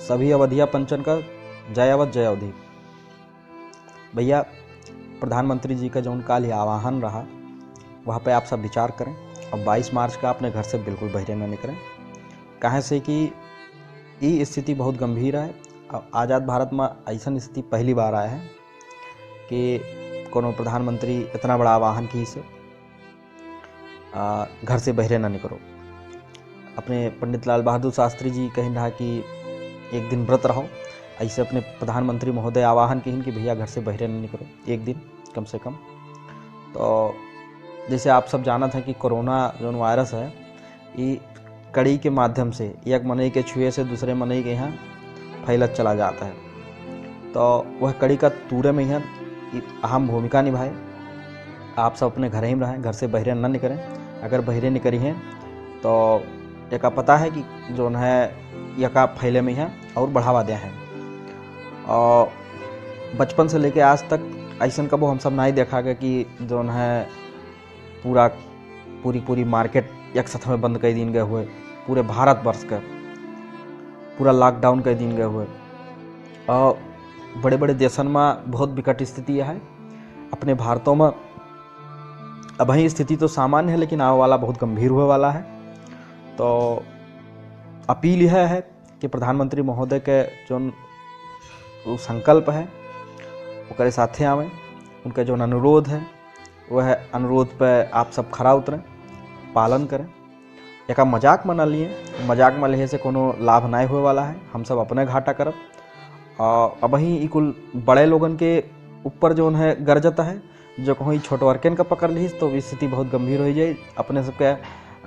सभी अवधिया पंचन का जय अवध जय अवधि। भैया प्रधानमंत्री जी का जौन काल आह्वान रहा वहाँ पे आप सब विचार करें और 22 मार्च का अपने घर से बिल्कुल बहरे न निकलें। काहे से कि ये स्थिति बहुत गंभीर है। आज़ाद भारत में ऐसा स्थिति पहली बार आया है कि कोनो प्रधानमंत्री इतना बड़ा आह्वान की से घर से बहरे ना निकलो। अपने पंडित लाल बहादुर शास्त्री जी कहीं रहा कि एक दिन व्रत रहो, ऐसे अपने प्रधानमंत्री महोदय आह्वान की कि भैया घर से बहरे ना निकलो एक दिन कम से कम। तो जैसे आप सब जानत हैं कि कोरोना जो वायरस है ये कड़ी के माध्यम से एक मनई के छुए से दूसरे मनई के यहाँ फैलत चला जाता है। तो वह कड़ी का तूरे में यहाँ अहम भूमिका निभाए। आप सब अपने घर ही में रहें, घर से बहरे न निकलें। अगर बहरे निकली हैं तो एक पता है कि जो है यका फैले में है और बढ़ावा दिया है। और बचपन से लेके आज तक ऐसा कबो हम सब नहीं देखा गया कि जो है पूरी मार्केट एक साथ में बंद कर दिन गए हुए, पूरे भारतवर्ष का पूरा लॉकडाउन कर दिन गए हुए। और बड़े बड़े देशन में बहुत विकट स्थिति है। अपने भारतों में अभी स्थिति तो सामान्य है लेकिन आने वाला बहुत गंभीर हुए वाला है। तो अपील यह है कि प्रधानमंत्री महोदय के जो संकल्प है वो साथे आवें। उनका जो अनुरोध है वह अनुरोध पर आप सब खरा उतरें, पालन करें। एक मजाक में न लिए, मजाक में लिए से कोनो लाभ नहीं हुए वाला है। हम सब अपने घाटा करब। अब ही कुल बड़े लोगन के ऊपर जो है गरजता है, जो कहीं छोट वर्कन का पकड़ ली तो स्थिति बहुत गंभीर हो जाए। अपने सबके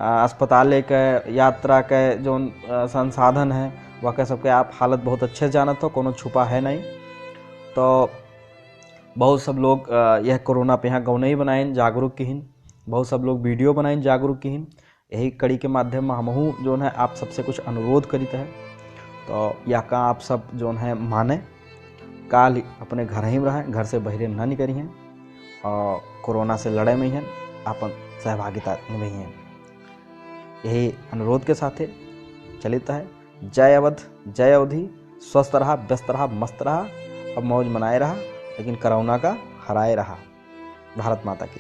अस्पताल के यात्रा के जो संसाधन है वह के सबके आप हालत बहुत अच्छे जानत हो, कोनो छुपा है नहीं। तो बहुत सब लोग यह कोरोना पे यहाँ गौनई बनाएं जागरूक की। बहुत सब लोग वीडियो बनाएं जागरूक की। यही कड़ी के माध्यम में हमहू जो है आप सबसे कुछ अनुरोध करित है। तो या का आप सब जो है माने काल अपने घर ही में रहें, घर से बहरे न निकली हैं और कोरोना से लड़े में हैं अपन सहभागिता निभाई हैं। यही अनुरोध के साथ चलित है। जय अवध जय अवधि। स्वस्थ रहा, व्यस्त रहा, मस्त रहा, अब मौज मनाए रहा, लेकिन कोरोना का हराए रहा। भारत माता की।